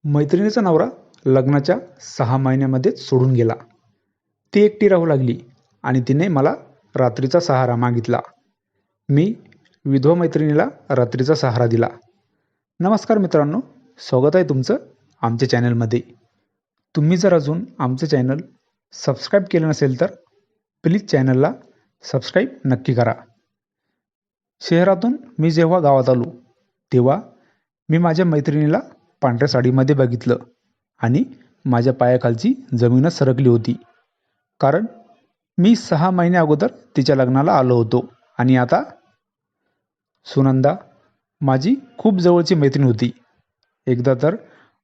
मैत्रिणीचा नवरा लग्नाच्या 6 महिन्यामध्येच सोडून गेला. ती एकटी राहू लागली आणि तिने मला रात्रीचा सहारा मागितला. मी विधवा मैत्रिणीला रात्रीचा सहारा दिला. नमस्कार मित्रांनो, स्वागत आहे तुमचं आमच्या चॅनलमध्ये. तुम्ही जर अजून आमचं चॅनल सबस्क्राईब केलं नसेल तर प्लीज चॅनलला सबस्क्राईब नक्की करा. शहरातून मी जेव्हा गावात आलो तेव्हा मी माझ्या मैत्रिणीला पांढऱ्या साडीमध्ये बघितलं आणि माझ्या पायाखालची जमीनच सरकली होती. कारण मी 6 महिन्या अगोदर तिच्या लग्नाला आलो होतो आणि आता सुनंदा माझी खूप जवळची मैत्रीण होती. एकदा तर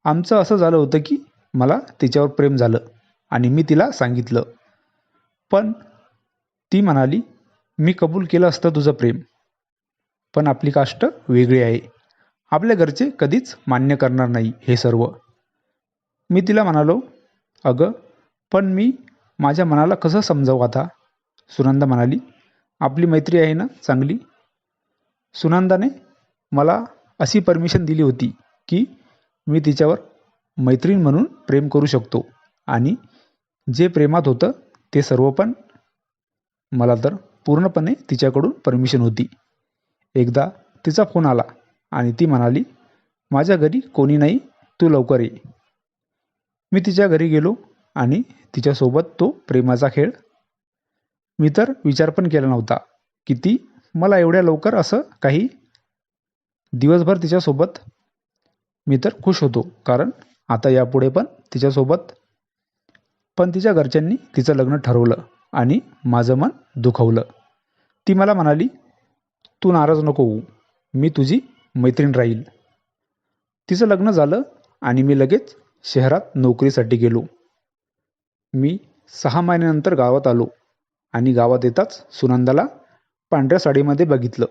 आमचं असं झालं होतं की मला तिच्यावर प्रेम झालं आणि मी तिला सांगितलं. पण ती म्हणाली, मी कबूल केलं असतं तुझं प्रेम, पण आपली कास्ट वेगळी आहे, आपल्या घरचे कधीच मान्य करणार नाही हे सर्व. मी तिला म्हणालो, अगं पण मी माझ्या मनाला कसं समजावू आता. सुनंदा म्हणाली, आपली मैत्री आहे ना चांगली. सुनंदाने मला अशी परमिशन दिली होती की मी तिच्यावर मैत्रीण म्हणून प्रेम करू शकतो आणि जे प्रेमात होतं ते सर्व. पण मला तर पूर्णपणे तिच्याकडून परमिशन होती. एकदा तिचा फोन आला आणि ती म्हणाली, माझ्या घरी कोणी नाही, तू लवकर ये. मी तिच्या घरी गेलो आणि तिच्यासोबत तो प्रेमाचा खेळ. मी तर विचार पण केला नव्हता की ती मला एवढ्या लवकर असं काही. दिवसभर तिच्यासोबत मी तर खुश होतो, कारण आता यापुढे पण तिच्यासोबत. पण तिच्या घरच्यांनी तिचं लग्न ठरवलं आणि माझं मन दुखवलं. ती मला म्हणाली, तू नाराज नको होऊ, मी तुझी मैत्रीण राहील. तिचं लग्न झालं आणि मी लगेच शहरात नोकरीसाठी गेलो. मी 6 महिन्यानंतर गावात आलो आणि गावात येताच सुनंदाला पांढऱ्या साडीमध्ये बघितलं.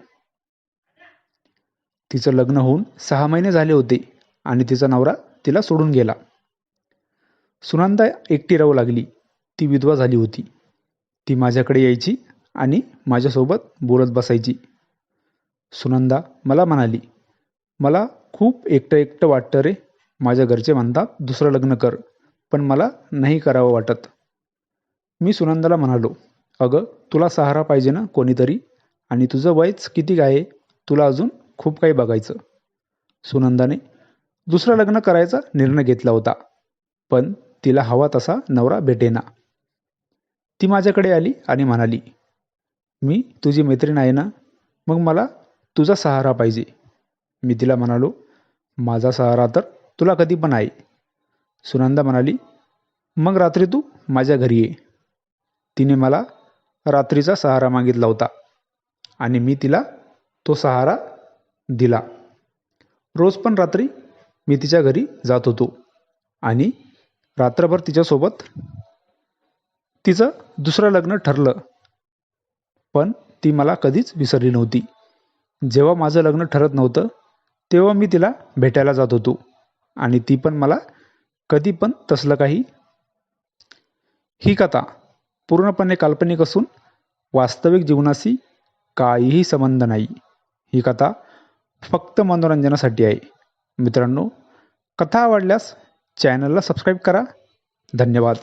तिचं लग्न होऊन 6 महिने झाले होते आणि तिचा नवरा तिला सोडून गेला. सुनंदा एकटी राहू लागली. ती विधवा झाली होती. ती माझ्याकडे यायची आणि माझ्यासोबत बोलत बसायची. सुनंदा मला म्हणाली, मला खूप एकटं एकटं वाटतं रे. माझ्या घरचे म्हणतात दुसरं लग्न कर, पण मला नाही करावं वाटत. मी सुनंदाला म्हणालो, अगं तुला सहारा पाहिजे ना कोणीतरी, आणि तुझं वयच किती आहे, तुला अजून खूप काही बघायचं. सुनंदाने दुसरं लग्न करायचा निर्णय घेतला होता, पण तिला हवा तसा नवरा भेटेना. ती माझ्याकडे आली आणि म्हणाली, मी तुझी मैत्रीण आहे ना, मग मला तुझा सहारा पाहिजे. मी तिला म्हणालो, माझा सहारा तर तुला कधी पण आहे. सुनंदा म्हणाली, मग रात्री तू माझ्या घरी ये. तिने मला रात्रीचा सहारा मागितला होता आणि मी तिला तो सहारा दिला. रोज पण रात्री मी तिच्या घरी जात होतो आणि रात्रभर तिच्यासोबत. तिचं दुसरं लग्न ठरलं, पण ती मला कधीच विसरली नव्हती. जेव्हा माझं लग्न ठरत नव्हतं तेव्हा मी तिला भेटायला जात होतो आणि ती पण मला कधी पण तसलं काही. ही कथा पूर्णपणे काल्पनिक असून वास्तविक जीवनाशी काहीही संबंध नाही. ही कथा फक्त मनोरंजनासाठी आहे. मित्रांनो, कथा आवडल्यास चॅनलला सबस्क्राईब करा. धन्यवाद.